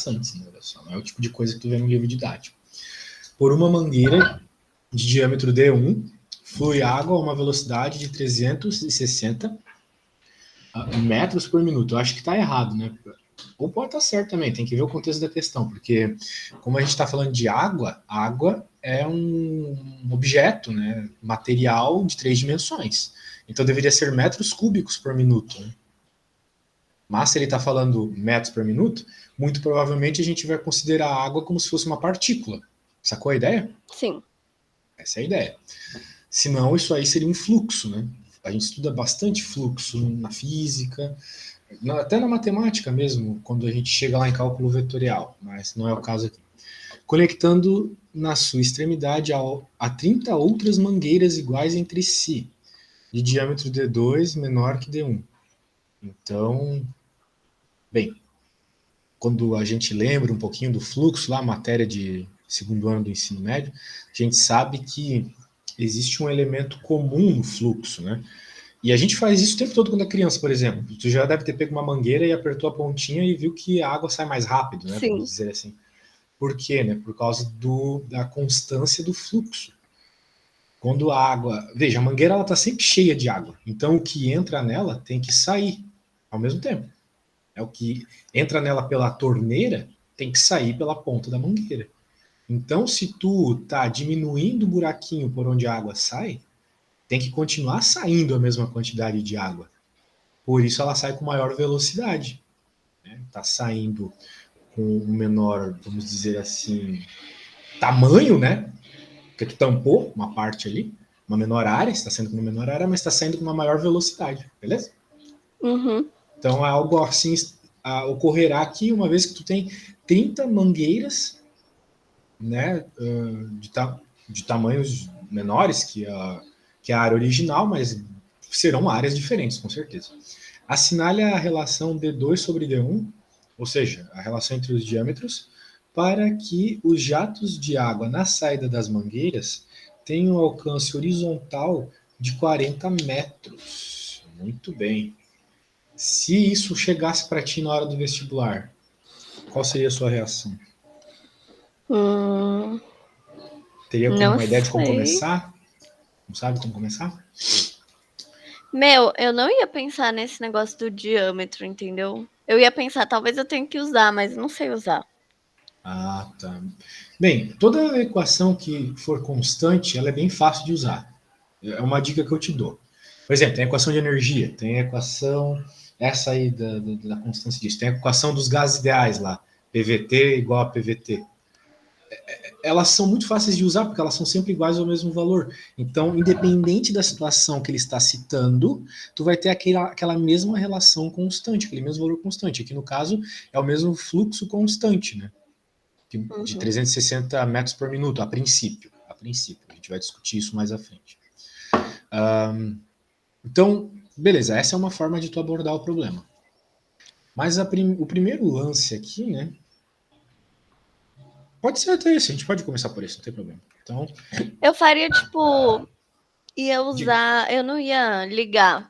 Assim, olha só, não é o tipo de coisa que tu vê no livro didático. Por uma mangueira de diâmetro D1, flui água a uma velocidade de 360 metros por minuto. Eu acho que está errado, né? Ou pode estar certo também, tem que ver o contexto da questão, porque como a gente está falando de água, água é um objeto, né, material de 3 dimensões. Então deveria ser metros cúbicos por minuto. Né? Mas se ele está falando metros por minuto, muito provavelmente a gente vai considerar a água como se fosse uma partícula. Sacou a ideia? Sim. Essa é a ideia. Senão, isso aí seria um fluxo, né? A gente estuda bastante fluxo na física, até na matemática mesmo, quando a gente chega lá em cálculo vetorial, mas não é o caso aqui. Conectando na sua extremidade a 30 outras mangueiras iguais entre si, de diâmetro D2 menor que D1. Então, bem, quando a gente lembra um pouquinho do fluxo, lá, matéria de segundo ano do ensino médio, a gente sabe que existe um elemento comum no fluxo, né? E a gente faz isso o tempo todo quando é criança, por exemplo. Tu já deve ter pego uma mangueira e apertou a pontinha e viu que a água sai mais rápido, né? Vamos Sim. dizer assim. Por quê? Né? Por causa da constância do fluxo. Quando a água... Veja, a mangueira ela está sempre cheia de água. Então, o que entra nela tem que sair ao mesmo tempo. É o que entra nela pela torneira tem que sair pela ponta da mangueira. Então, se tu tá diminuindo o buraquinho por onde a água sai, tem que continuar saindo a mesma quantidade de água. Por isso ela sai com maior velocidade. Né? Tá saindo com um menor, vamos dizer assim, tamanho, né? Porque tu tampou uma parte ali, uma menor área, está saindo com uma menor área, mas está saindo com uma maior velocidade, beleza? Uhum. Então é algo assim ocorrerá aqui, uma vez que tu tem 30 mangueiras, né, de tamanhos menores que a área original, mas serão áreas diferentes, com certeza. Assinale a relação D2 sobre D1, ou seja, a relação entre os diâmetros, para que os jatos de água na saída das mangueiras tenham um alcance horizontal de 40 metros. Muito bem. Se isso chegasse para ti na hora do vestibular, qual seria a sua reação? Teria Não uma ideia de como sei. começar? Não sabe como começar? Meu, eu não ia pensar nesse negócio do diâmetro, entendeu? Eu ia pensar, talvez eu tenha que usar, mas não sei usar. Ah, tá. Bem, toda equação que for constante, ela é bem fácil de usar. É uma dica que eu te dou. Por exemplo, tem a equação de energia, tem a equação, essa aí da constância disso, tem a equação dos gases ideais lá, PVT igual a PVT. Elas são muito fáceis de usar porque elas são sempre iguais ao mesmo valor. Então, independente da situação que ele está citando, tu vai ter aquela mesma relação constante, aquele mesmo valor constante. Aqui no caso é o mesmo fluxo constante, né? De 360 metros por minuto, a princípio. A princípio, a gente vai discutir isso mais à frente. Então, beleza, essa é uma forma de tu abordar o problema. Mas o primeiro lance aqui, né? Pode ser até esse, a gente pode começar por esse, não tem problema. Então, Eu faria, tipo, ia diga. usar, eu não ia ligar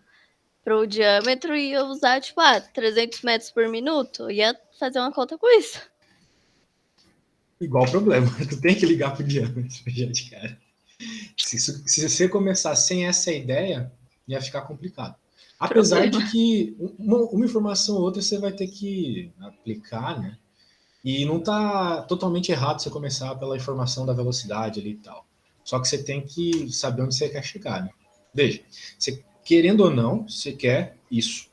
pro diâmetro e ia usar, tipo, 300 metros por minuto. Ia fazer uma conta com isso. Igual problema, tu tem que ligar pro diâmetro, gente, cara. Se você começar sem essa ideia, ia ficar complicado. Apesar Problema. de que uma informação ou outra você vai ter que aplicar, né? E não está totalmente errado você começar pela informação da velocidade ali e tal. Só que você tem que saber onde você quer chegar, né? Veja, você, querendo ou não, você quer isso.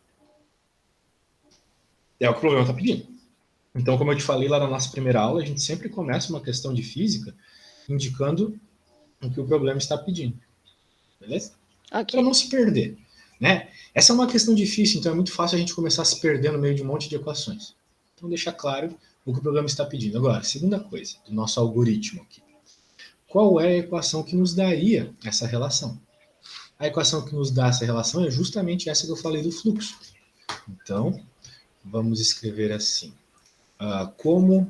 É o que o problema está pedindo. Então, como eu te falei lá na nossa primeira aula, a gente sempre começa uma questão de física indicando o que o problema está pedindo. Beleza? Para Ok. não se perder. Né? Essa é uma questão difícil, então é muito fácil a gente começar a se perder no meio de um monte de equações. Então, deixa claro o que o programa está pedindo. Agora, segunda coisa, do nosso algoritmo aqui. Qual é a equação que nos daria essa relação? A equação que nos dá essa relação é justamente essa que eu falei do fluxo. Então, vamos escrever assim. Como...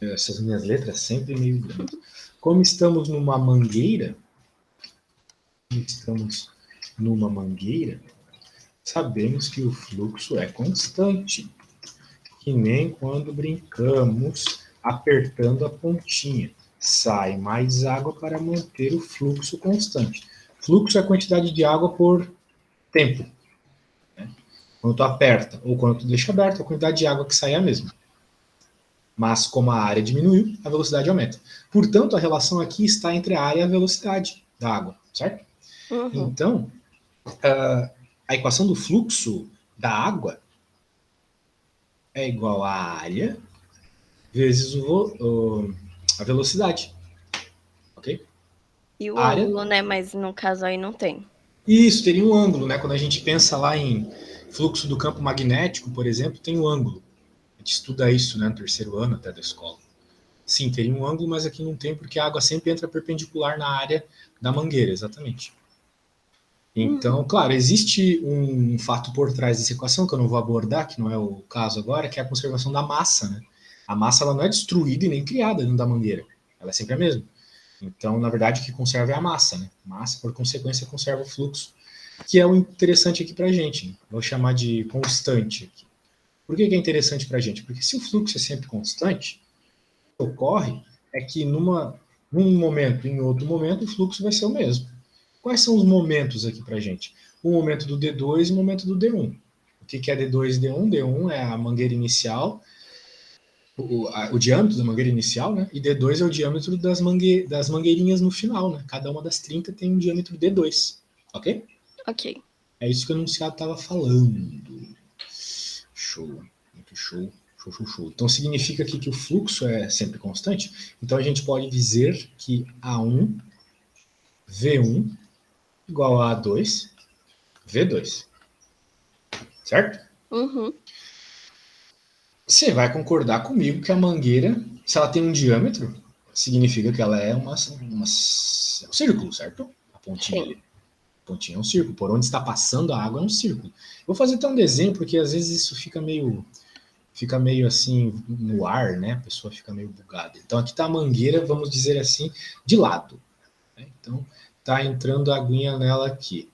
Essas minhas letras sempre meio grandes. Como estamos numa mangueira, sabemos que o fluxo é constante, que nem quando brincamos apertando a pontinha. Sai mais água para manter o fluxo constante. Fluxo é a quantidade de água por tempo. Né? Quando tu aperta ou quando tu deixa aberto, a quantidade de água que sai é a mesma. Mas como a área diminuiu, a velocidade aumenta. Portanto, a relação aqui está entre a área e a velocidade da água, certo? Uhum. Então, a equação do fluxo da água é igual à área vezes a velocidade, ok? E o A área, ângulo, né? Mas no caso aí não tem. isso, teria um ângulo, né? Quando a gente pensa lá em fluxo do campo magnético, por exemplo, tem um ângulo. A gente estuda isso, né, no terceiro ano até da escola. Sim, teria um ângulo, mas aqui não tem, porque a água sempre entra perpendicular na área da mangueira, exatamente. Então, claro, existe um fato por trás dessa equação que eu não vou abordar, que não é o caso agora, que é a conservação da massa, né? A massa ela não é destruída e nem criada dentro da mangueira. Ela é sempre a mesma. Então, na verdade, o que conserva é a massa, né? Massa, por consequência, conserva o fluxo, que é o interessante aqui para a gente. Né? Vou chamar de constante aqui. Por que é interessante para a gente? Porque se o fluxo é sempre constante, o que ocorre é que num momento e em outro momento o fluxo vai ser o mesmo. Quais são os momentos aqui para a gente? O momento do D2 e o momento do D1. O que é D2 e D1? D1 é a mangueira inicial, o diâmetro da mangueira inicial, né? E D2 é o diâmetro das mangueirinhas no final, né? Cada uma das 30 tem um diâmetro D2, ok? Ok. É isso que o enunciado estava falando. Show, muito show. Show, show, show. Então significa aqui que o fluxo é sempre constante. Então a gente pode dizer que A1, V1 igual a A2, V2. Certo? Uhum. Você vai concordar comigo que a mangueira, se ela tem um diâmetro, significa que ela é um círculo, certo? A pontinha Sim. ali. A pontinha é um círculo. Por onde está passando a água é um círculo. Vou fazer até um desenho, porque às vezes isso fica meio assim no ar, né? A pessoa fica meio bugada. Então aqui está a mangueira, vamos dizer assim, de lado. Né? Então está entrando a aguinha nela aqui.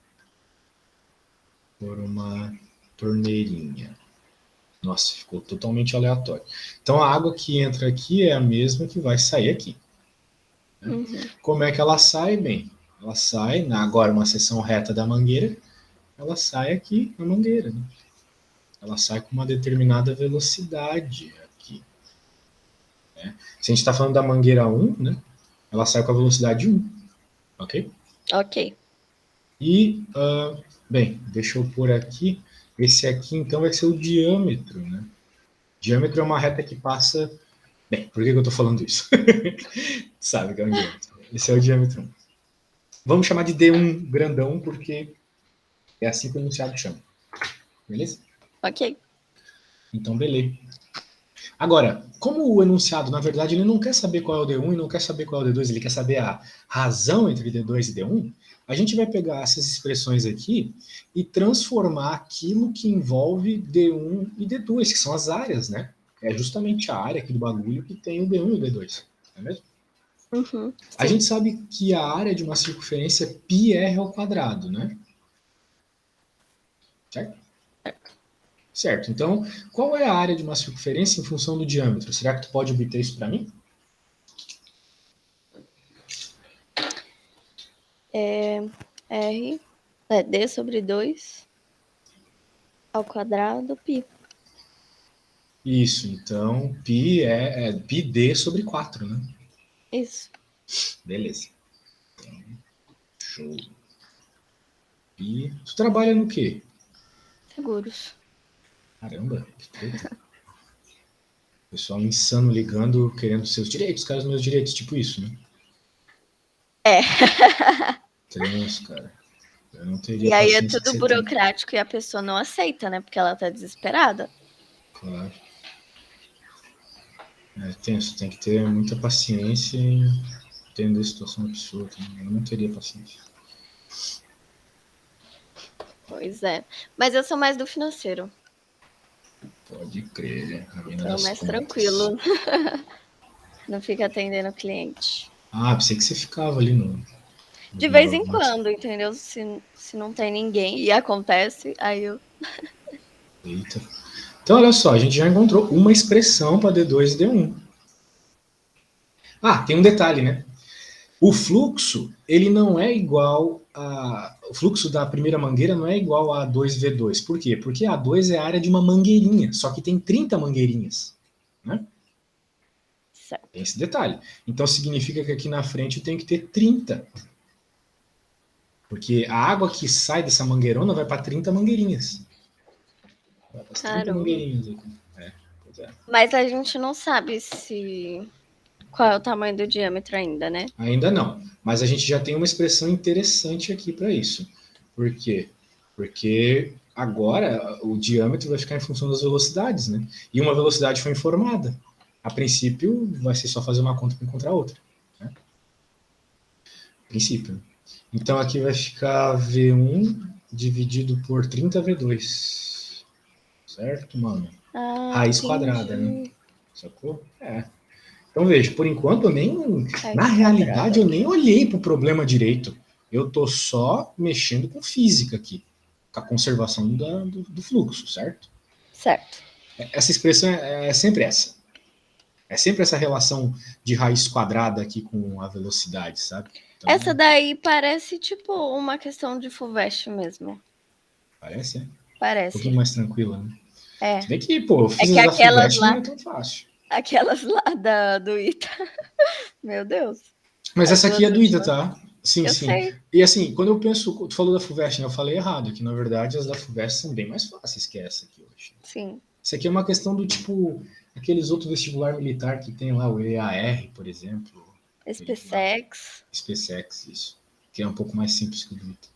Por uma torneirinha. Nossa, ficou totalmente aleatório. Então a água que entra aqui é a mesma que vai sair aqui. Né? Uhum. Como é que ela sai? Bem, ela sai, agora uma seção reta da mangueira, ela sai aqui na mangueira. Né? Ela sai com uma determinada velocidade aqui. Né? Se a gente está falando da mangueira 1, né? Ela sai com a velocidade 1. Ok? Ok. E, bem, deixa eu pôr aqui. Esse aqui, então, vai ser o diâmetro. Né? Diâmetro é uma reta que passa. Bem, por que eu estou falando isso? Sabe que é um diâmetro. Esse é o diâmetro 1. Vamos chamar de D1 grandão, porque é assim que o enunciado chama. Beleza? Ok. Então, beleza. Agora, como o enunciado, na verdade, ele não quer saber qual é o D1 e não quer saber qual é o D2, ele quer saber a razão entre D2 e D1, a gente vai pegar essas expressões aqui e transformar aquilo que envolve D1 e D2, que são as áreas, né? É justamente a área aqui do bagulho que tem o D1 e o D2, não é mesmo? Uhum. A Sim. gente sabe que a área de uma circunferência é πr ao quadrado, né? Certo? Certo. Então, qual é a área de uma circunferência em função do diâmetro? Será que tu pode obter isso para mim? R é D sobre 2 ao quadrado π. Isso. Então, π é πd sobre 4, né? Isso. Beleza. Então, show. E tu trabalha no quê? Seguros. Caramba, que treta. Pessoal insano ligando, querendo seus direitos, cara, os meus direitos, tipo isso, né? É. Tenso, cara. Eu não teria E aí é paciência que tudo você tem. burocrático e a pessoa não aceita, né? Porque ela tá desesperada. Claro. É tenso, tem que ter muita paciência em entender a situação absurda. Eu não teria paciência. Pois é. Mas eu sou mais do financeiro. Pode crer, a mina Então, das mais contas. tranquilo. Não fica atendendo o cliente. Ah, pensei que você ficava ali De na vez em bagunça. quando, entendeu? Se não tem ninguém e acontece, aí eu. Eita. Então, olha só, a gente já encontrou uma expressão para D2 e D1. Ah, tem um detalhe, né? O fluxo, ele não é igual a... O fluxo da primeira mangueira não é igual a A2V2. Por quê? Porque A2 é a área de uma mangueirinha, só que tem 30 mangueirinhas, né? Certo. Tem esse detalhe. Então, significa que aqui na frente tem que ter 30. Porque a água que sai dessa mangueirona vai para 30 mangueirinhas. Vai para as 30 Caramba. mangueirinhas aqui. Pois é. Mas a gente não sabe se qual é o tamanho do diâmetro ainda, né? Ainda não. Mas a gente já tem uma expressão interessante aqui para isso. Por quê? Porque agora o diâmetro vai ficar em função das velocidades, né? E uma velocidade foi informada. A princípio, vai ser só fazer uma conta para encontrar outra. Né? A princípio. Então aqui vai ficar V1 dividido por 30V2. Certo, mano? Raiz quadrada, né? Sacou? É. Então veja, por enquanto eu nem. Na realidade, eu nem olhei para o problema direito. Eu tô só mexendo com física aqui, com a conservação do fluxo, certo? Certo. Essa expressão é sempre essa. É sempre essa relação de raiz quadrada aqui com a velocidade, sabe? Então, essa daí parece tipo uma questão de FUVEST mesmo. parece, é? Parece. Um pouquinho mais tranquila, né? É. Se bem que, pô, eu fiz que a aquelas FUVEST lá, não é tão fácil. aquelas lá do ITA. Meu Deus. Mas As essa aqui é do ITA, últimas. tá? Sim, Eu sim. sei. E assim, quando eu penso, tu falou da FUVEST, né? Eu falei errado, que na verdade as da FUVEST são bem mais fáceis que essa aqui hoje. Sim. Isso aqui é uma questão do tipo, aqueles outros vestibular militar que tem lá, o EAR, por exemplo. SpaceX. SpaceX, isso. Que é um pouco mais simples que o do ITA.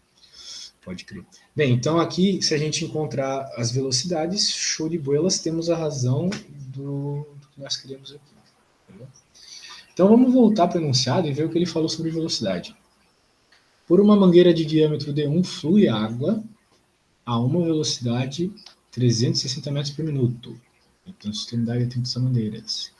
Pode crer. Bem, então aqui, se a gente encontrar as velocidades, show de bolas, temos a razão do que nós queremos aqui. Entendeu? Então vamos voltar para o enunciado e ver o que ele falou sobre velocidade. Por uma mangueira de diâmetro D1 flui água a uma velocidade 360 metros por minuto. Então, o sistema da área tem essas mangueiras.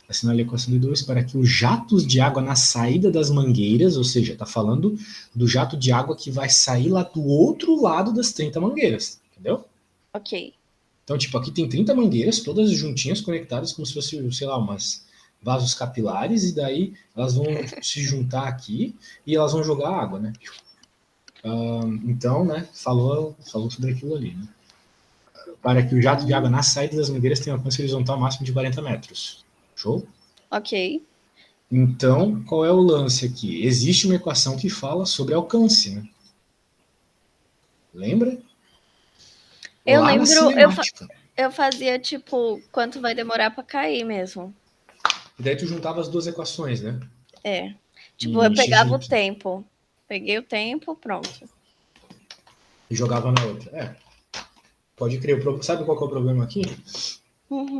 Assinale a equação de 2 para que os jatos de água na saída das mangueiras, ou seja, está falando do jato de água que vai sair lá do outro lado das 30 mangueiras. Entendeu? Ok. Então, tipo, aqui tem 30 mangueiras, todas juntinhas, conectadas, como se fosse, sei lá, umas vasos capilares, e daí elas vão se juntar aqui e elas vão jogar água, né? Então, né, falou sobre aquilo ali, né? Para que o jato de água na saída das mangueiras tenha um alcance horizontal máximo de 40 metros. Show? Ok. Então, qual é o lance aqui? Existe uma equação que fala sobre alcance, né? Lembra? Eu Lá na lembro, cinemática. eu fazia tipo, quanto vai demorar para cair mesmo. E daí tu juntava as duas equações, né? É. Tipo, eu pegava o tempo. Peguei o tempo, pronto. E jogava na outra. Pode crer. Sabe qual que é o problema aqui?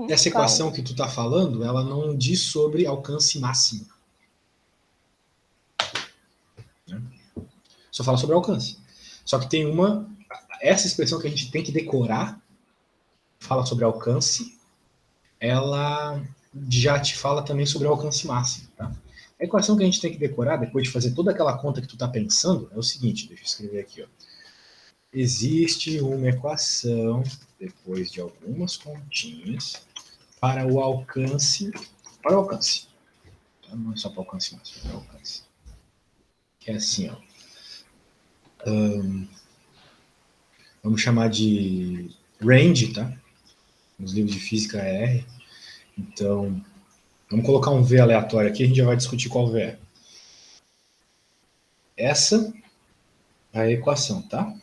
Essa equação que tu tá falando, ela não diz sobre alcance máximo. Né? Só fala sobre alcance. Só que tem essa expressão que a gente tem que decorar, fala sobre alcance, ela já te fala também sobre alcance máximo. Tá? A equação que a gente tem que decorar, depois de fazer toda aquela conta que tu tá pensando, é o seguinte, deixa eu escrever aqui, ó. Existe uma equação, depois de algumas continhas, para o alcance. Para o alcance. Tá? Não é só para o alcance máximo, para o alcance. Que é assim, ó. Vamos chamar de range, tá? Nos livros de física é R. Então, vamos colocar um V aleatório aqui, a gente já vai discutir qual V é. Essa é a equação, tá?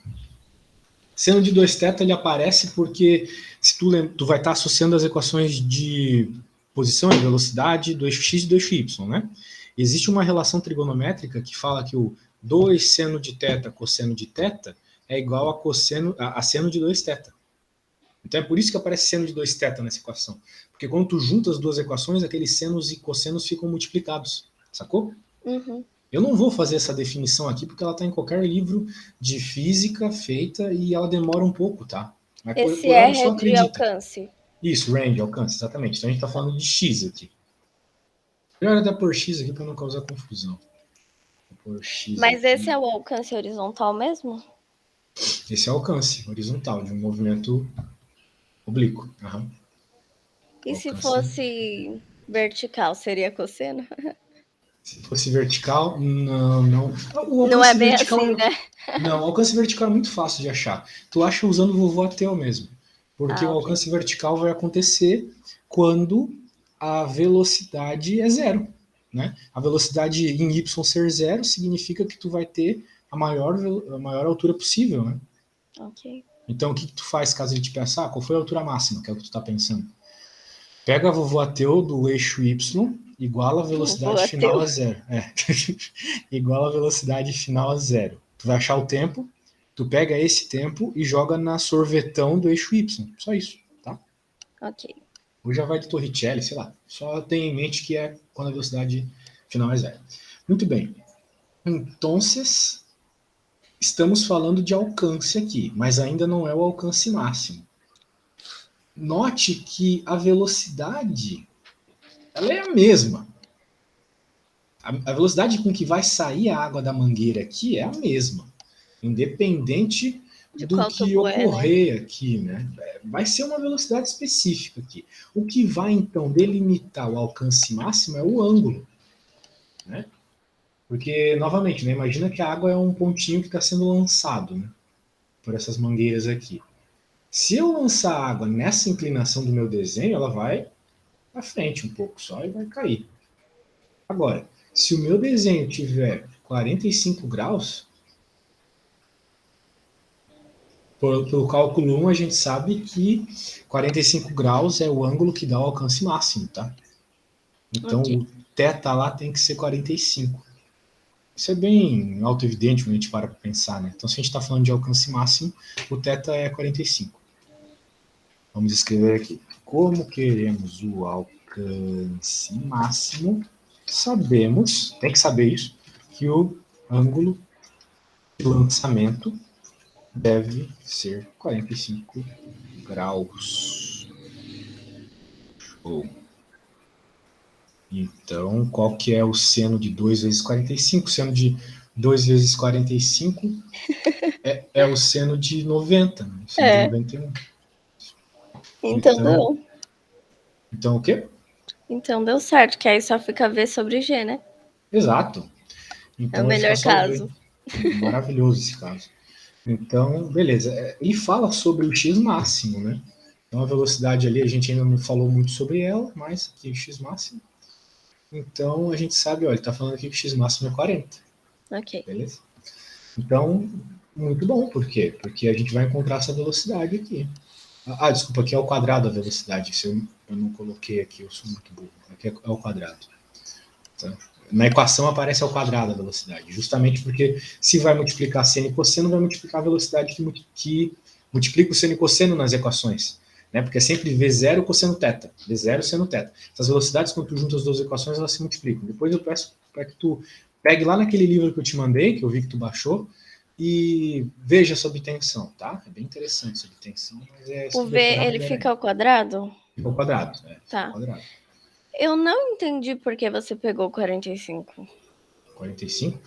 Seno de 2θ ele aparece porque se tu vai estar associando as equações de posição e velocidade do eixo x e do eixo y, né? Existe uma relação trigonométrica que fala que o 2 seno de θ cosseno de θ é igual a seno de 2θ. Então é por isso que aparece seno de 2θ nessa equação. Porque quando tu junta as duas equações, aqueles senos e cossenos ficam multiplicados. Sacou? Uhum. Eu não vou fazer essa definição aqui porque ela está em qualquer livro de física feita e ela demora um pouco, tá? Mas Esse por hora R só é de acredita. alcance. Isso, range, alcance, exatamente. Então a gente está falando de x aqui. Melhor até por x aqui para não causar confusão. Por x Mas aqui. esse é o alcance horizontal mesmo? Esse é o alcance horizontal de um movimento Oblíquo. Aham. E O se alcance. fosse vertical, seria cosseno? Se fosse vertical, não. O Não é alcance bem vertical assim, é. né? Não, o alcance vertical é muito fácil de achar. Tu acha usando o vovô Ateu mesmo. Porque Ah, o ok. alcance vertical vai acontecer quando a velocidade é zero. Né? A velocidade em y ser zero significa que tu vai ter a maior altura possível. Né? Ok. Então, o que tu faz caso ele te peça, qual foi a altura máxima, que é o que tu está pensando? Pega a vovô Ateu do eixo y, iguala a Vovô velocidade final ateu. a zero. Iguala a velocidade final a zero. Tu vai achar o tempo, tu pega esse tempo e joga na sorvetão do eixo y. Só isso, tá? Ok. Ou já vai de Torricelli, sei lá. Só tenha em mente que é quando a velocidade final é zero. Muito bem. Então, estamos falando de alcance aqui, mas ainda não é o alcance máximo. Note que a velocidade ela é a mesma. A velocidade com que vai sair a água da mangueira aqui é a mesma, independente De do qual que tubo é, né? ocorrer aqui, né? Vai ser uma velocidade específica aqui. O que vai então delimitar o alcance máximo é o ângulo, né? Porque novamente, né? Imagina que a água é um pontinho que está sendo lançado, né? Por essas mangueiras aqui. Se eu lançar a água nessa inclinação do meu desenho, ela vai para frente um pouco só e vai cair. Agora, se o meu desenho tiver 45 graus, pelo cálculo 1, a gente sabe que 45 graus é o ângulo que dá o alcance máximo, tá? Então, Ok. o θ lá tem que ser 45. Isso é bem auto-evidente quando a gente para pensar, né? Então, se a gente está falando de alcance máximo, o θ é 45. Vamos escrever aqui. Como queremos o alcance máximo, sabemos, tem que saber isso, que o ângulo de lançamento deve ser 45 graus. Ou então, qual que é o seno de 2 vezes 45? O seno de 2 vezes 45 é o seno de 90, né? O seno de É. 91. Então Então, deu. então o quê? Então deu certo, que aí só fica V sobre G, né? Exato. É o Então vai ficar melhor só V. caso. Maravilhoso esse caso. Então, beleza. E fala sobre o X máximo, né? Então a velocidade ali, a gente ainda não falou muito sobre ela, mas aqui o X máximo. Então a gente sabe, olha, ele está falando aqui que o X máximo é 40, Ok. beleza? Então, muito bom, por quê? Porque a gente vai encontrar essa velocidade aqui. Desculpa, aqui é o quadrado da velocidade, isso eu não coloquei aqui, eu sou muito burro. Aqui é o quadrado. Tá? Na equação aparece ao quadrado a velocidade, justamente porque se vai multiplicar seno e cosseno, vai multiplicar a velocidade que multiplica o seno e cosseno nas equações. Né? Porque é sempre V0 cosseno θ, V0 seno θ. Essas velocidades, quando tu junta as duas equações, elas se multiplicam. Depois eu peço para que tu pegue lá naquele livro que eu te mandei, que eu vi que tu baixou, e veja essa obtensão, tá? É bem interessante essa obtensão, mas se O tu V, decorar, ele melhor fica ainda. ao quadrado? Fica ao quadrado, fica ao Tá. quadrado. Eu não entendi por que você pegou 45. 45?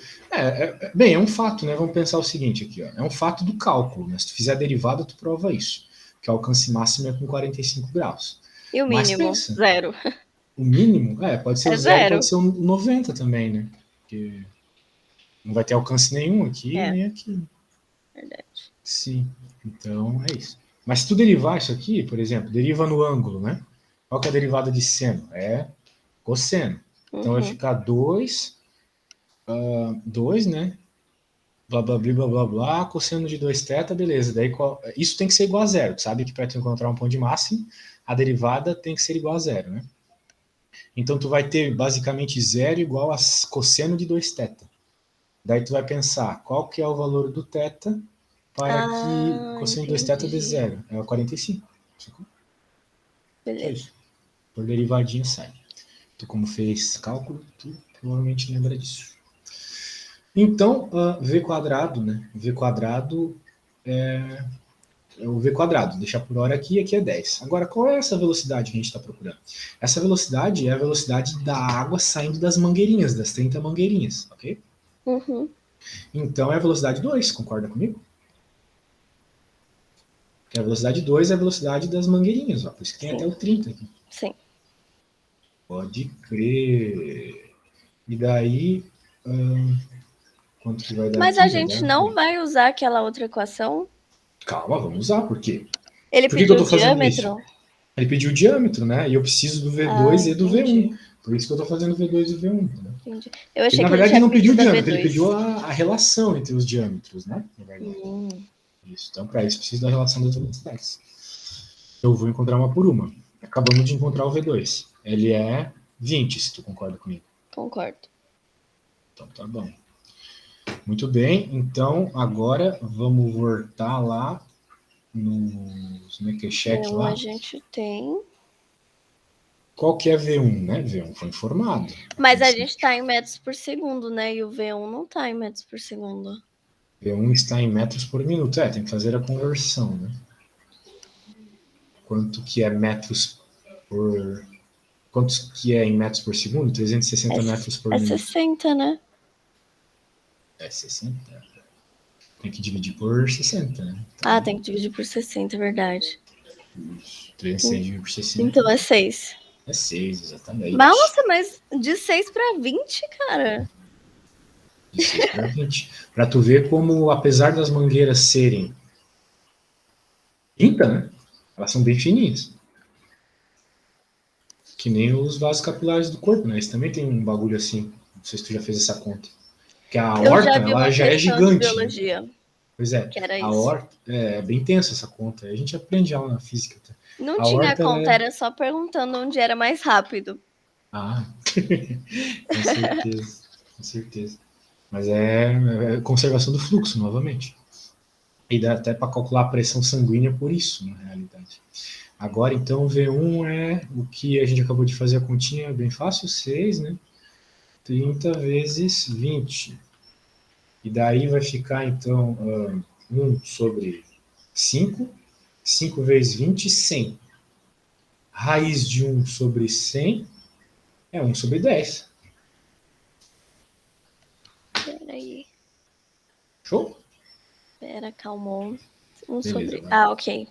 Bem, é um fato, né? Vamos pensar o seguinte aqui, ó. É um fato do cálculo, né? Se tu fizer a derivada, tu prova isso. Que o alcance máximo é com 45 graus. E o Mas mínimo? pensa, Zero. o mínimo, pode ser o É zero, zero. pode ser o 90 também, né? Porque não vai ter alcance nenhum aqui, É, nem aqui. verdade. Sim, então é isso. Mas se tu derivar isso aqui, por exemplo, deriva no ângulo, né? Qual que é a derivada de seno? É cosseno. Então vai Uhum. ficar 2, né? Blá, blá, blá, blá, blá, blá, cosseno de 2θ, beleza. Daí, isso tem que ser igual a zero. Tu sabe que para tu encontrar um ponto de máximo, a derivada tem que ser igual a zero, né? Então, tu vai ter basicamente zero igual a cosseno de 2θ. Daí, tu vai pensar qual que é o valor do θ para que Ah, cosseno de 2θ dê entendi. zero. É o 45. Só Beleza. isso. Por derivadinha sai. Tu, como fez cálculo, tu provavelmente lembra disso. Então, V quadrado, né? V quadrado é o V quadrado, deixar por hora aqui é 10. Agora, qual é essa velocidade que a gente está procurando? Essa velocidade é a velocidade da água saindo das mangueirinhas, das 30 mangueirinhas, ok? Uhum. Então é a velocidade 2, concorda comigo? Que a velocidade 2 é a velocidade das mangueirinhas, ó. Por isso que tem Sim. até o 30 aqui. Sim. Pode crer. E daí, quanto que vai dar Mas a aqui? Vai gente dar... não vai usar aquela outra equação? Calma, vamos usar. Por quê? Ele Por que eu pediu o estou fazendo isso? diâmetro? Ele pediu o diâmetro, né? E eu preciso do Ah, V2 e do entendi. V1. Por isso que eu estou fazendo V2 e V1. Né? Entendi. Eu Ele, achei na que ele verdade, ele tinha não pediu o pedido a diâmetro, ele V2. pediu a relação entre os diâmetros, né? Na verdade. Isso. Então, para isso, preciso da relação das velocidades. Eu vou encontrar uma por uma. Acabamos de encontrar o V2. Ele é 20, se tu concorda comigo. Concordo. Então, tá bom. Muito bem. Então, agora vamos voltar lá no Mequecheque V1 lá. a gente tem. Qual que é V1, né? V1 foi informado. Mas a gente está em metros por segundo, né? E o V1 não está em metros por segundo. V1 está em metros por minuto. Tem que fazer a conversão, né? Quanto que é metros por... Quantos que é em metros por segundo? 360 metros por minuto. É 60, né? É 60. Tem que dividir por 60, né? Então, tem que dividir por 60, é verdade. 360 dividido por 60. Então é 6. É 6, exatamente. Nossa, mas de 6 para 20, cara. De 6 para 20. Para tu ver como, apesar das mangueiras serem 30, né? Elas são bem fininhas. Que nem os vasos capilares do corpo, né? Eles também tem um bagulho assim. Não sei se tu já fez essa conta. Que a aorta, ela já é gigante. De biologia. Né? Pois é. Que era a isso. aorta é bem tensa essa conta. A gente aprende ela na física. Tá? Não tinha conta, era só perguntando onde era mais rápido. Com certeza. Com certeza. Mas é conservação do fluxo, novamente. E dá até para calcular a pressão sanguínea por isso, na realidade. Agora, então, V1 é o que a gente acabou de fazer a continha, bem fácil, 6, né? 30 vezes 20. E daí vai ficar, então, 1 sobre 5. 5 vezes 20, 100. Raiz de 1 sobre 100 é 1 sobre 10. Peraí. Show? Pera, calmou. 1 Beleza, sobre... vai. Ok.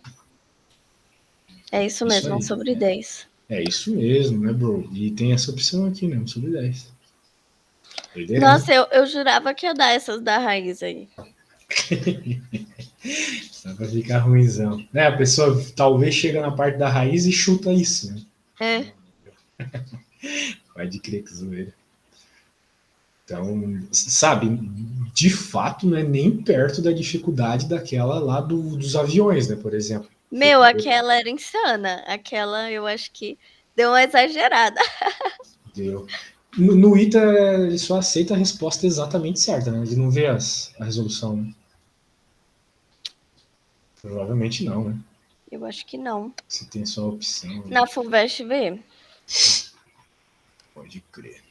É isso mesmo, 1 sobre 10. É isso mesmo, né, bro? E tem essa opção aqui, né? 1 sobre 10. Nossa, eu jurava que ia dar essas da raiz aí. Só pra ficar ruimzão. Né, a pessoa talvez chega na parte da raiz e chuta isso, né? Pode crer que zoeira. Então, sabe, de fato não é nem perto da dificuldade daquela lá dos aviões, né, por exemplo. Meu, aquela era insana. Aquela eu acho que deu uma exagerada. Deu. No ITA, ele só aceita a resposta exatamente certa, né? Ele não vê a resolução, né? Provavelmente não, né? Eu acho que não. Você tem só a opção. Né? Na FUVEST vê. Pode crer.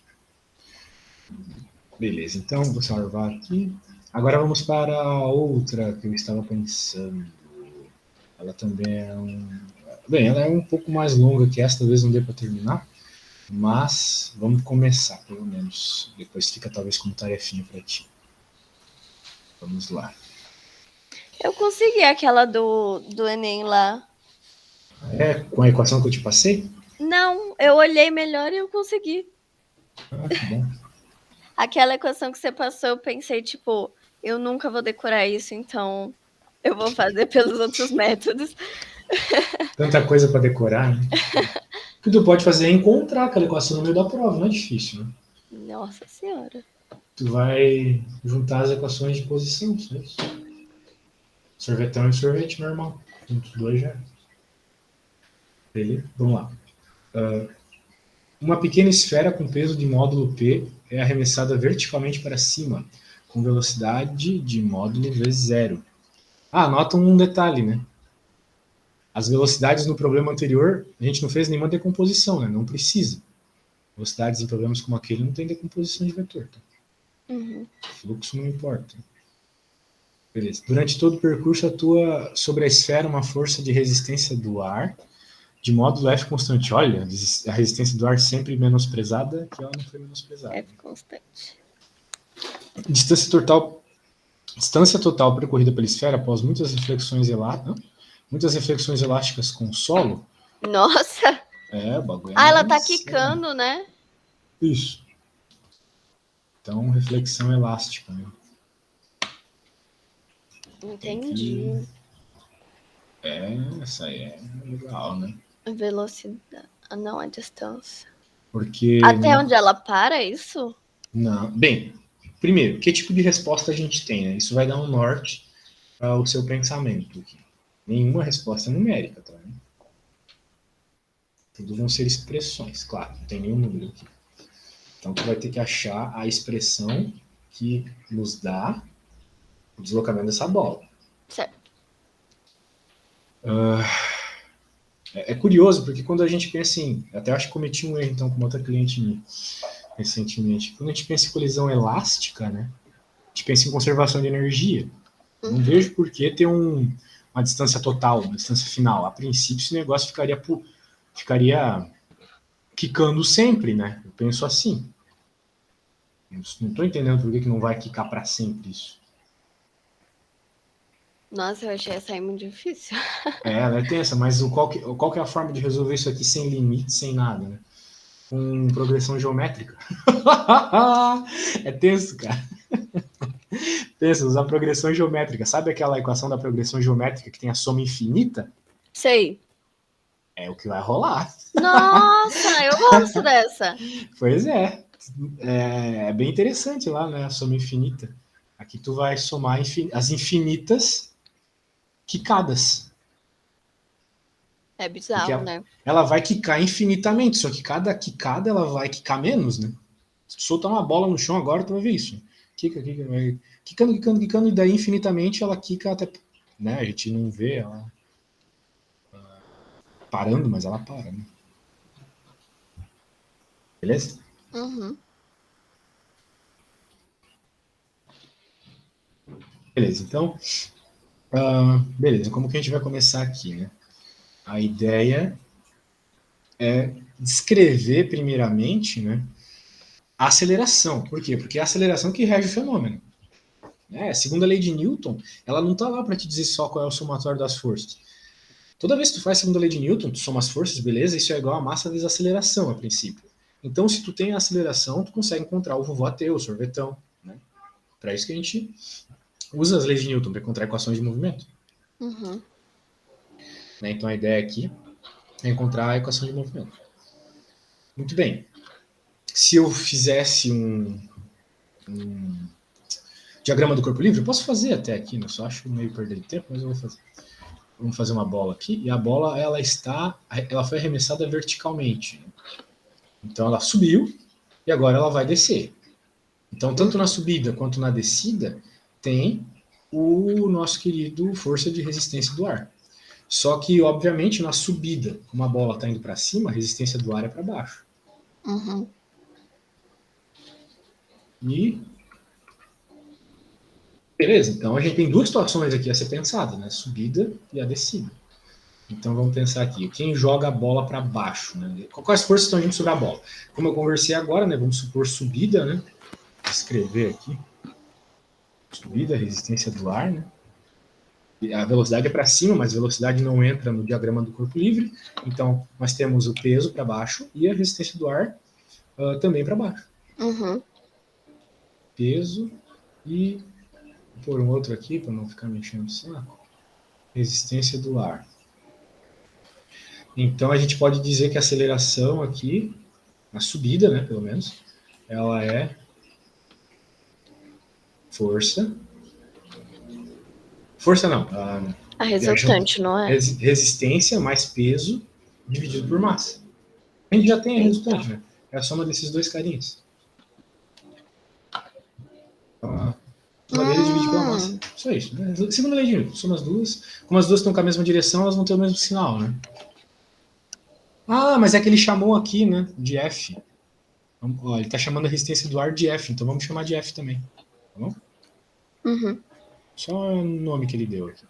Beleza, então vou salvar aqui. Agora vamos para a outra que eu estava pensando. Ela também é Bem, ela é um pouco mais longa que essa, talvez não dê para terminar. Mas vamos começar, pelo menos. Depois fica talvez como tarefinha para ti. Vamos lá. Eu consegui aquela do Enem lá. Com a equação que eu te passei? Não, eu olhei melhor e eu consegui. Que bom. Aquela equação que você passou, eu pensei, tipo, eu nunca vou decorar isso, então eu vou fazer pelos outros métodos. Tanta coisa para decorar, né? O que tu pode fazer é encontrar aquela equação no meio da prova, não é difícil, né? Nossa Senhora. Tu vai juntar as equações de posição, só isso. Sorvetão e sorvete normal. Juntos dois já. Beleza? Vamos lá. Uma pequena esfera com peso de módulo P é arremessada verticalmente para cima, com velocidade de módulo V0. Nota um detalhe, né? As velocidades no problema anterior, a gente não fez nenhuma decomposição, né? Não precisa. Velocidades em problemas como aquele não tem decomposição de vetor. Tá? Uhum. Fluxo não importa. Beleza. Durante todo o percurso atua sobre a esfera uma força de resistência do ar de módulo F constante. Olha, a resistência do ar sempre menosprezada, que ela não foi menosprezada. F constante. Distância total percorrida pela esfera após muitas reflexões muitas reflexões elásticas com o solo. Nossa! O bagulho é ela tá mais, quicando, né? Isso. Então, reflexão elástica, né? Entendi. Essa aí é legal, né? Velocidade. Não, a distância. Porque... Até onde ela para, é isso? Não. Bem, primeiro, que tipo de resposta a gente tem, né? Isso vai dar um norte para o seu pensamento aqui. Nenhuma resposta numérica, tá? Tudo vão ser expressões, claro, não tem nenhum número aqui. Então, tu vai ter que achar a expressão que nos dá o deslocamento dessa bola. Certo. É curioso, porque quando a gente pensa em... Até acho que cometi um erro, então, com outra cliente minha, recentemente. Quando a gente pensa em colisão elástica, né? A gente pensa em conservação de energia. Não vejo por que ter uma distância total, uma distância final. A princípio, esse negócio ficaria quicando sempre, né? Eu penso assim. Não estou entendendo por que não vai quicar para sempre isso. Nossa, eu achei essa aí muito difícil. Ela é tensa, mas qual que é a forma de resolver isso aqui sem limite, sem nada, né? Com progressão geométrica. É tenso, cara. Pensa, usar progressão geométrica. Sabe aquela equação da progressão geométrica que tem a soma infinita? Sei. É o que vai rolar. Nossa, eu gosto dessa. Pois é. É bem interessante lá, né? A soma infinita. Aqui tu vai somar as infinitas quicadas. É Porque bizarro, né? ela vai quicar infinitamente, só que cada quicada ela vai quicar menos, né? Se tu soltar uma bola no chão agora, tu vai ver isso. Quica, vai quicando, e daí infinitamente ela quica até... Né? A gente não vê ela parando, mas ela para, né? Beleza? Uhum. Beleza, então... beleza, como que a gente vai começar aqui, né? A ideia é descrever primeiramente, né, a aceleração. Por quê? Porque é a aceleração que rege o fenômeno. Segundo a lei de Newton, ela não está lá para te dizer só qual é o somatório das forças. Toda vez que tu faz segundo a lei de Newton, tu soma as forças, beleza, isso é igual a massa vezes a aceleração, a princípio. Então, se tu tem a aceleração, tu consegue encontrar o vovô-ateu, o sorvetão. Né? Para isso que a gente usa as leis de Newton, para encontrar equações de movimento. Uhum. Então, a ideia aqui é encontrar a equação de movimento. Muito bem. Se eu fizesse um diagrama do corpo livre, eu posso fazer até aqui, né? Só acho meio perder de tempo, mas eu vou fazer. Vamos fazer uma bola aqui, e a bola ela foi arremessada verticalmente. Então ela subiu e agora ela vai descer. Então, tanto na subida quanto na descida, tem o nosso querido força de resistência do ar. Só que, obviamente, na subida, como a bola está indo para cima, a resistência do ar é para baixo. Uhum. E beleza, então a gente tem duas situações aqui a ser pensada, né? A subida e a descida. Então vamos pensar aqui, quem joga a bola para baixo, né? Quais forças estão indo sobre a bola? Como eu conversei agora, né? Vamos supor subida, né? Vou escrever aqui. Subida, resistência do ar, né? A velocidade é para cima, mas a velocidade não entra no diagrama do corpo livre. Então nós temos o peso para baixo e a resistência do ar também para baixo. Uhum. Peso e vou pôr um outro aqui para não ficar mexendo o saco. Resistência do ar. Então a gente pode dizer que a aceleração aqui, a subida, né, pelo menos, ela é força. Força não. A resultante, não é? Resistência mais peso dividido por massa. A gente já tem a resultante, né? É a soma desses dois carinhas. A soma deles divide pela massa. Só isso. Né? Segunda lei de Newton. Soma as duas. Como as duas estão com a mesma direção, elas vão ter o mesmo sinal, né? Ah, mas é que ele chamou aqui, né? De F. Ó, ele está chamando a resistência do ar de F, então vamos chamar de F também. Tá bom? Uhum. Só o nome que ele deu aqui.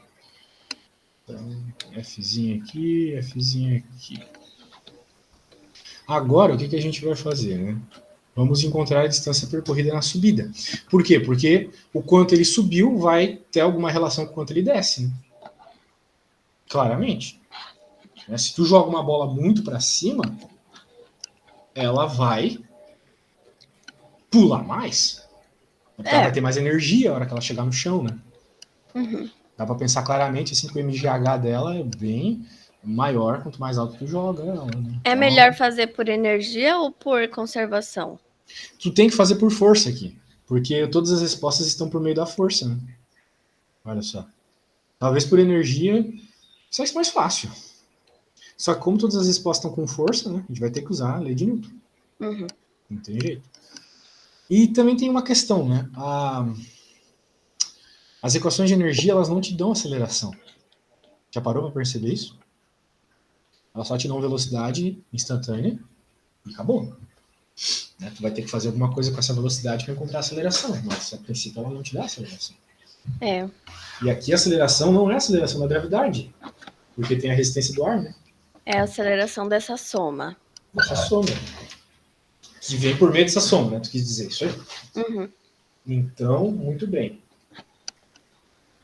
Então, Fzinho aqui, Fzinho aqui. Agora, o que a gente vai fazer, né? Vamos encontrar a distância percorrida na subida. Por quê? Porque o quanto ele subiu vai ter alguma relação com o quanto ele desce, né? Claramente. Né? Se tu joga uma bola muito para cima, ela vai pular mais. Porque ela vai ter mais energia na hora que ela chegar no chão, né? Uhum. Dá para pensar claramente assim que o MGH dela é bem maior quanto mais alto tu joga ela, né? É Então, melhor fazer por energia ou por conservação? tu tem que fazer por força aqui. Porque todas as respostas estão por meio da força, né? Olha só. Talvez por energia seja mais fácil. Só que como todas as respostas estão com força, né? A gente vai ter que usar a lei de Newton. Uhum. Não tem jeito. E também tem uma questão, né? As equações de energia, elas não te dão aceleração. Já parou para perceber isso? Elas só te dão velocidade instantânea e acabou. Né? Tu vai ter que fazer alguma coisa com essa velocidade para encontrar aceleração, mas a princípio ela não te dá aceleração. É. E aqui a aceleração não é a aceleração da gravidade, porque tem a resistência do ar, né? É a aceleração dessa soma. Dessa soma. Que vem por meio dessa soma, né? Tu quis dizer isso aí? Uhum. Então, muito bem.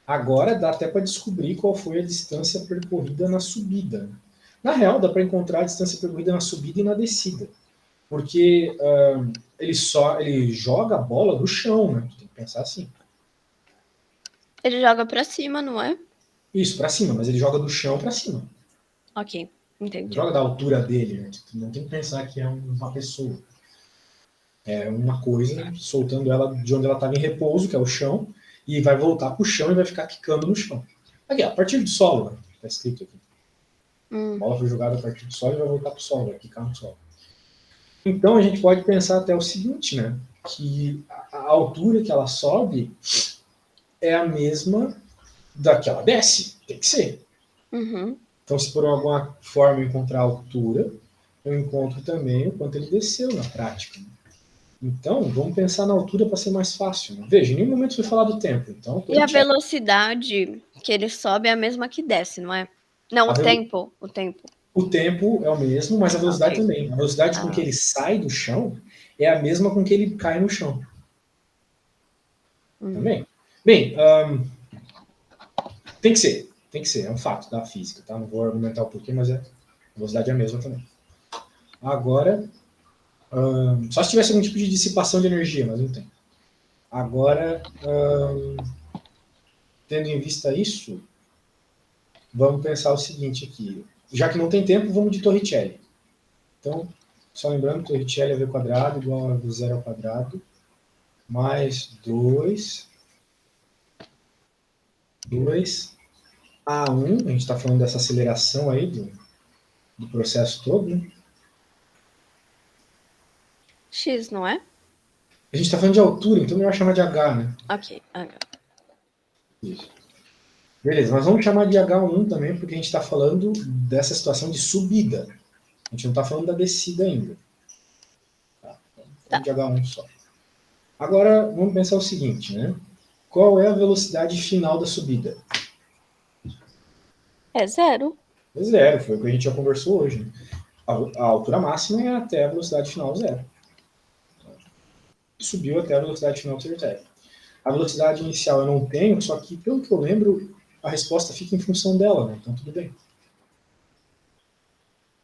Agora dá até para descobrir qual foi a distância percorrida na subida. Na real, dá para encontrar a distância percorrida na subida e na descida. Porque ele joga a bola no chão, né? Tu tem que pensar assim. Ele joga pra cima, não é? Isso, para cima, mas ele joga do chão para cima. Ok, Não entendi. joga da altura dele, né? Tu não tem que pensar que é uma pessoa. É uma coisa soltando ela de onde ela estava em repouso, que é o chão, e vai voltar para o chão e vai ficar quicando no chão. Aqui, a partir do solo, né? Tá escrito aqui. A bola foi jogada a partir do solo e vai voltar para o solo, vai quicar no solo. Então a gente pode pensar até o seguinte, né? Que a altura que ela sobe é a mesma da que ela desce. Tem que ser. Uhum. Então, se por alguma forma eu encontrar a altura, eu encontro também o quanto ele desceu na prática. Então, vamos pensar na altura para ser mais fácil. Né? Veja, em nenhum momento foi falar do tempo. Então, E a velocidade que ele sobe é a mesma que desce, não é? Não, o tempo. O tempo é o mesmo, mas a velocidade Ok. também. A velocidade com que ele sai do chão é a mesma com que ele cai no chão. Também. Bem, tem que ser, é um fato da física, tá? Não vou argumentar o porquê, mas a velocidade é a mesma também. Agora, só se tivesse algum tipo de dissipação de energia, mas não tem. Agora, tendo em vista isso, vamos pensar o seguinte aqui. Já que não tem tempo, vamos de Torricelli. Então, só lembrando, Torricelli é V quadrado igual a V0 ao quadrado, mais 2 A1, a gente está falando dessa aceleração aí do processo todo, né? X, não é? A gente está falando de altura, então não vai chamar de H, né? Ok, H. Isso. Beleza, mas vamos chamar de H1 também, porque a gente está falando dessa situação de subida. A gente não está falando da descida ainda. Tá? De H1 só. Agora, vamos pensar o seguinte, né? Qual é a velocidade final da subida? É 0. É zero, foi o que a gente já conversou hoje. Né? A altura máxima é até a velocidade final zero. Subiu até a velocidade final do zero. A velocidade inicial eu não tenho, só que, pelo que eu lembro, a resposta fica em função dela, né? Então tudo bem.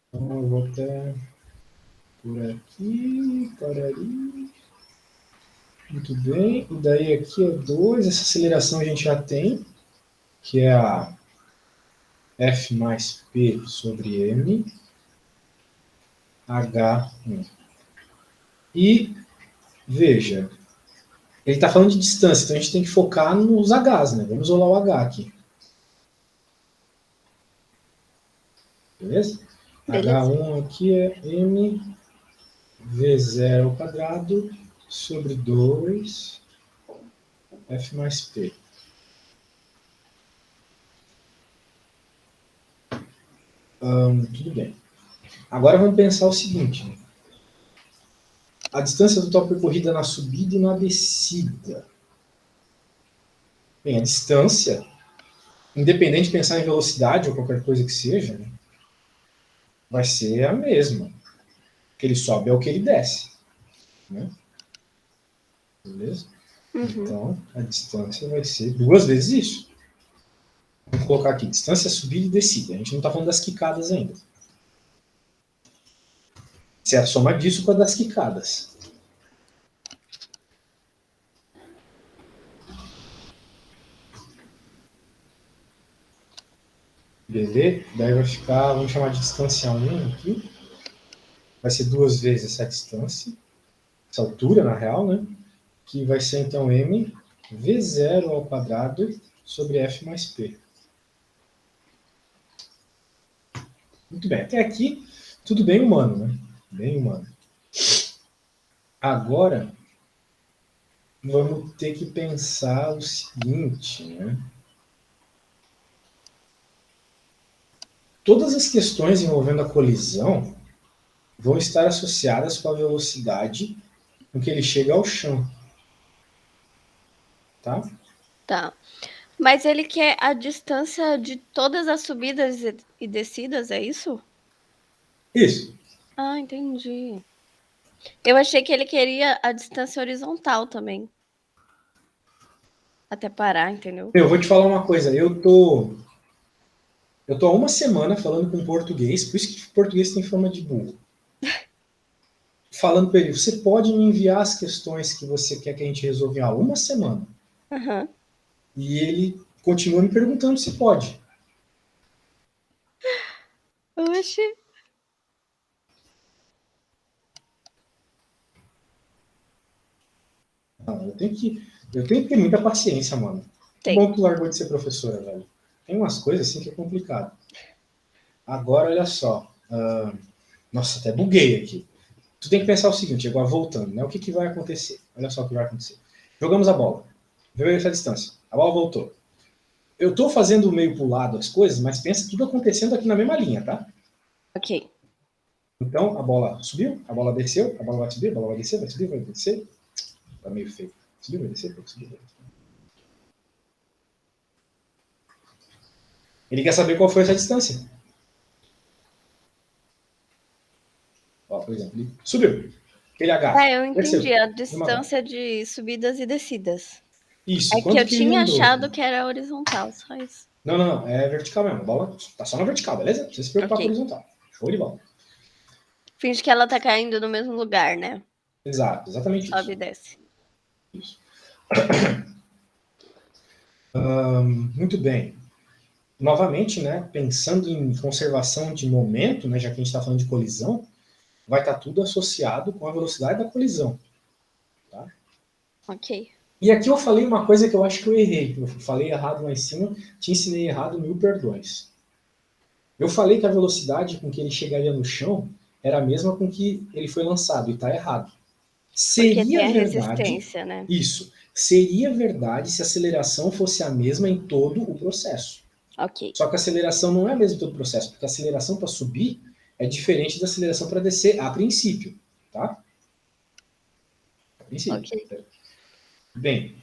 Então eu vou até por aqui, ali. Muito bem. E daí aqui é 2. Essa aceleração a gente já tem, que é a F mais P sobre M, H1. E, veja, ele está falando de distância, então a gente tem que focar nos Hs, né? Vamos rolar o H aqui. Beleza? Beleza. H1 aqui é M V0 ao quadrado sobre 2 F mais P. Tudo bem. Agora vamos pensar o seguinte. Né? A distância total percorrida na subida e na descida. Bem, a distância, independente de pensar em velocidade ou qualquer coisa que seja, né, vai ser a mesma. O que ele sobe é o que ele desce. Né? Beleza? Uhum. Então, a distância vai ser 2 vezes isso. Vamos colocar aqui, distância, subida e descida. A gente não está falando das quicadas ainda. Isso é a soma disso com a das quicadas. Beleza? Daí vai ficar, vamos chamar de distância 1 aqui. Vai ser 2 vezes essa distância, essa altura, na real, né? Que vai ser, então, m v0 ao quadrado sobre f mais p. Muito bem. Até aqui, tudo bem humano, né? Bem humano. Agora, vamos ter que pensar o seguinte, né? Todas as questões envolvendo a colisão vão estar associadas com a velocidade com que ele chega ao chão. Tá? Tá. Mas ele quer a distância de todas as subidas e descidas, é isso? Isso. Ah, entendi. Eu achei que ele queria a distância horizontal também. Até parar, entendeu? Eu vou te falar uma coisa. Eu tô há uma semana falando com português, por isso que português tem fama de burro. Falando para ele, você pode me enviar as questões que você quer que a gente resolva há uma semana. Uhum. E ele continua me perguntando se pode. Oxi. Não, eu tenho que ter muita paciência, mano. Que Tem. bom que tu largou de ser professora, velho. Tem umas coisas assim que é complicado. Agora, olha só. Nossa, até buguei aqui. Tu tem que pensar o seguinte, agora voltando, né? O que vai acontecer? Olha só o que vai acontecer. Jogamos a bola. Veio essa distância. A bola voltou. Eu tô fazendo meio pro lado as coisas, mas pensa tudo acontecendo aqui na mesma linha, tá? Ok. Então, a bola subiu, a bola desceu, a bola vai subir, a bola vai descer, vai subir, vai descer. Tá meio feio. Subiu, vai descer, vai subir, vai descer. Ele quer saber qual foi essa distância. Ó, por exemplo, ele subiu. Aquele H. Eu entendi. Desceu. A distância de subidas e descidas. Isso, É que quanto eu que ele tinha andou? achado que era horizontal, só isso. Não, é vertical mesmo. A bola tá só na vertical, beleza? Não precisa se preocupar com Ok. a horizontal. Show de bola. Finge que ela tá caindo no mesmo lugar, né? Exato, exatamente Sobe e isso. desce. Isso. Muito bem. Novamente, né, pensando em conservação de momento, né, já que a gente está falando de colisão, vai estar tudo associado com a velocidade da colisão. Tá? Ok. E aqui eu falei uma coisa que eu acho que eu errei. Eu falei errado lá em cima, te ensinei errado, 1000 perdões. Eu falei que a velocidade com que ele chegaria no chão era a mesma com que ele foi lançado, e está errado. Porque tem Seria a verdade, resistência, né? isso, seria verdade se a aceleração fosse a mesma em todo o processo. Ok. Só que a aceleração não é a mesma em todo o processo, porque a aceleração para subir é diferente da aceleração para descer, a princípio. Tá? A princípio. Ok. Bem,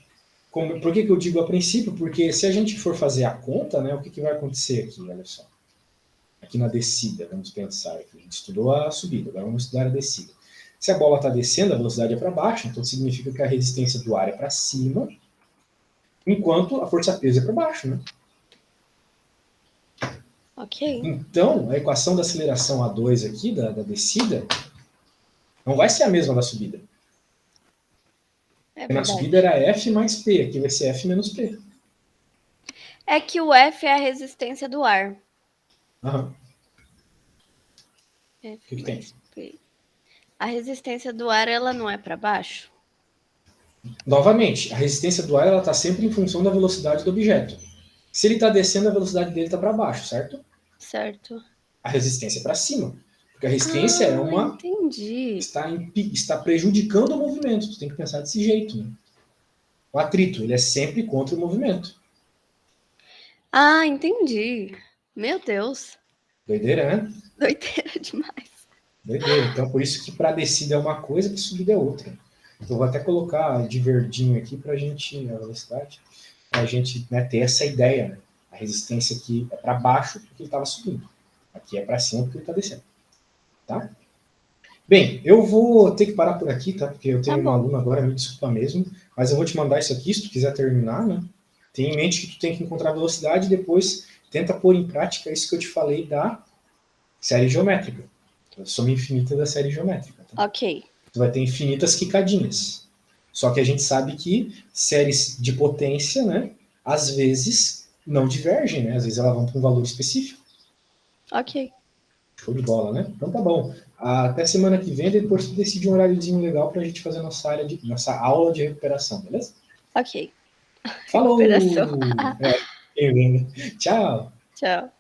por que eu digo a princípio? Porque se a gente for fazer a conta, né, o que vai acontecer aqui? Olha só. Aqui na descida, vamos pensar. A gente estudou a subida, agora vamos estudar a descida. Se a bola está descendo, a velocidade é para baixo, então significa que a resistência do ar é para cima, enquanto a força-peso é para baixo, né? Ok. Então, a equação da aceleração A2 aqui, da descida, não vai ser a mesma da subida. É Porque na verdade. subida era F mais P, aqui vai ser F menos P. É que o F é a resistência do ar. Aham. F que mais tem? P. A resistência do ar, ela não é para baixo? Novamente, a resistência do ar está sempre em função da velocidade do objeto. Se ele está descendo, a velocidade dele está para baixo, certo? Certo. A resistência é para cima. Porque a resistência é uma. Entendi. Está prejudicando o movimento. Tu tem que pensar desse jeito. Né? O atrito, ele é sempre contra o movimento. Ah, entendi. Meu Deus. Doideira, né? Doideira demais. Doideira. Então, por isso que para descida é uma coisa, para subida é outra. Eu vou até colocar de verdinho aqui para a gente, a velocidade, para a gente, né, ter essa ideia. Né? A resistência aqui é para baixo porque ele estava subindo. Aqui é para cima porque ele está descendo. Tá? Bem, eu vou ter que parar por aqui, tá? Porque eu tenho uma aluna agora, me desculpa mesmo, mas eu vou te mandar isso aqui, se tu quiser terminar, né? Tenha em mente que tu tem que encontrar velocidade e depois tenta pôr em prática isso que eu te falei da série geométrica. A soma infinita da série geométrica. Tá? Ok. Tu vai ter infinitas quicadinhas. Só que a gente sabe que séries de potência, né, às vezes não divergem, né? Às vezes elas vão para um valor específico. Ok. Show de bola, né? Então tá bom. Até semana que vem, depois tu decide um horáriozinho legal pra gente fazer nossa aula de recuperação, beleza? Ok. Falou! Recuperação. É, tchau! Tchau.